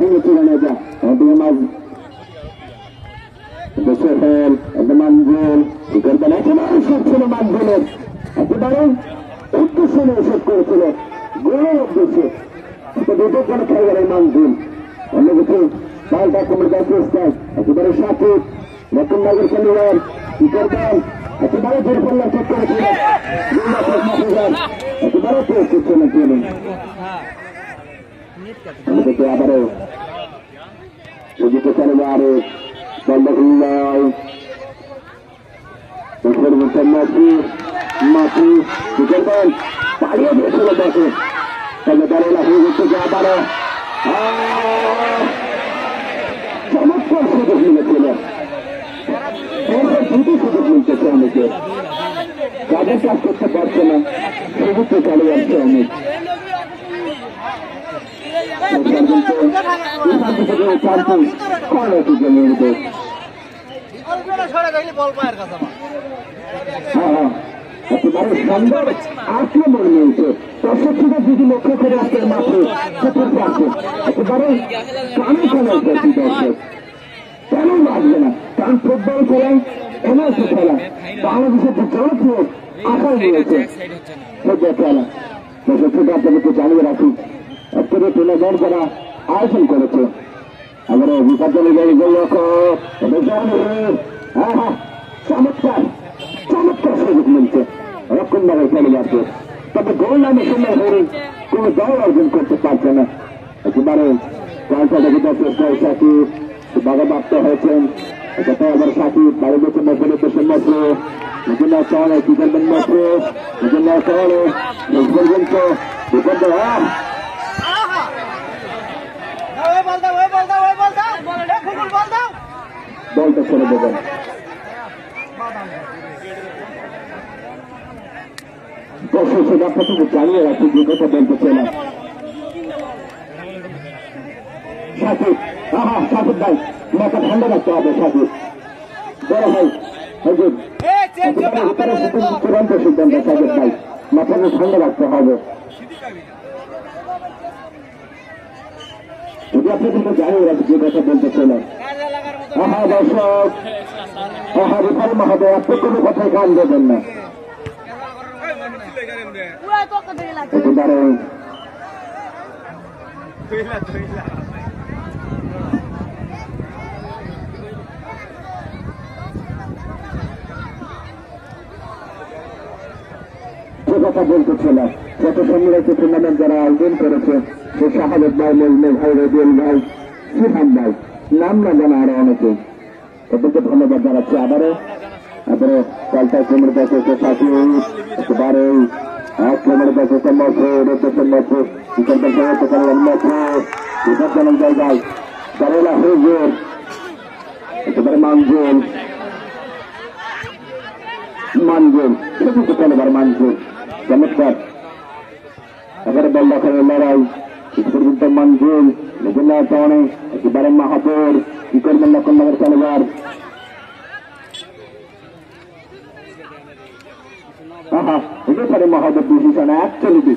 ভেঙে চলে না যা এদিকে মাছ সোহেল মানজুল করবেন একেবারে শট ছিল মানজুলের একেবারে উদ্দেশ্য নিয়ে শট করেছিল গোলের উদ্দেশ্যে দুটোর জন্য খেলোয়াড়ের মানজুল অন্য কিছু পাল্টা কোমর চেষ্টায় একেবারে সাথে নতুননগর খেলোয়াড় কি করবেন একেবারে দূরপাল্লা শট করেছিলেন একেবারে চেষ্টা ছিলেন তিনি আবারও সুযোগ খেলোয়াড় মাটি কি করবেন পালিয়ে দিয়েছিল দেখে তবে দাঁড়িয়ে হয়ে গেছে যে আবারও চমৎকার সুযোগ মিলেছিল দুটি সুযোগ মিলতেছে অনেকে কাজের কাজ করতে পারছে না সুযোগ তো চালু যাচ্ছে অনেক একেবারে সুন্দর আক্রমণ নিয়েছে দর্শকরা যদি লক্ষ্য করে আজকের মাঠে চতুর্থ আছে একেবারে কানে খেলার প্রতি দর্শক কেন লাগবে না কারণ ফুটবল খেলায় এমন একটি খেলা বাংলাদেশের যে জনপ্রিয় আকার রয়েছে ফুটবল খেলা দর্শকরা আপনাদেরকে জানিয়ে রাখি আজকের টুর্নামেন্ট যারা আয়োজন করেছে আমার বিপজ্জনক চমৎকার চমৎকার সুযোগ মিলছে রক্ষণ ভাবে চলে যাচ্ছে তবে গোল নামে সময় হয়ে কোন দল অর্জন করতে পারছে না একেবারে চালটাকে চেষ্টা সাকিব বাধাপ্রাপ্ত হয়েছেন এটা আবার সাকিব বাড়ি বেছে মশলে দেশের মশলে নিজের শহরে কি করবেন মশলে নিজের শহরে শেষ পর্যন্ত বিপদ বলটা ছেড়ে দেবেন দর্শক সেটা আপনাকে জানিয়ে রাখি যে কথা বলতেছে না সাকিব সাকিব ভাই মাথা ঠান্ডা রাখতে হবে সাকিব বড় ভাই চূড়ান্ত সিদ্ধান্ত সাকিব ভাই মাথাটা ঠান্ডা রাখতে হবে যদি আপনাদেরকে জানিয়ে রাখি যে কথা বলতেছে না দর্শক রেফারি মহোদয় আপনি কোনো কথায় গান দেবেন না একেবারে যে কথা বলতেছে না যত সম্মিলিত টুর্নামেন্ট যারা আয়োজন করেছে সে শাহাদত ভাই মজমুল ভাই রবিউল ভাই সিফান ভাই নাম না জানা আরো অনেকে তাদেরকে ধন্যবাদ জানাচ্ছি আবারও পাল্টায় কোমর কাছে একেবারে কোমর কাছে বিপজ্জনক জায়গায় দাঁড়িয়ে হুজুর একেবারে মানজুল সুযোগ খেলোয়াড় মানজুল চমৎকার এবারে বল দখলের লড়াই পর্যন্ত মানজুল বিভিন্ন কারণে একেবারে মাহাপুর কি করবেন লক্ষণনগর খেলোয়াড় হতে পারে মহাদেব ডিসিশন অ্যাকচুয়ালি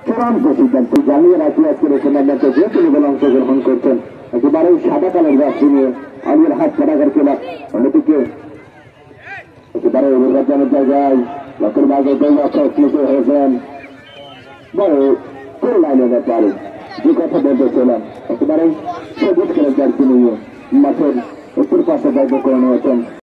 চূড়ান্ত সিদ্ধান্ত জানিয়ে রাখি আজকের টুর্নামেন্টে যে তিনি অংশগ্রহণ করছেন একেবারে সাদা কালের জার্সি নিয়ে আলির হাত কাটাগার খেলা অন্যদিকে একেবারে নির্বাচনের জায়গায় লক্ষের বাজে হয়েছেন বড় কোন লাইনে ব্যাপারে যে কথা বলতেছিলাম একেবারে সবুজ কালের জার্সি নিয়ে মাঠের উত্তর পাশে দায়িত্ব করে নিয়েছেন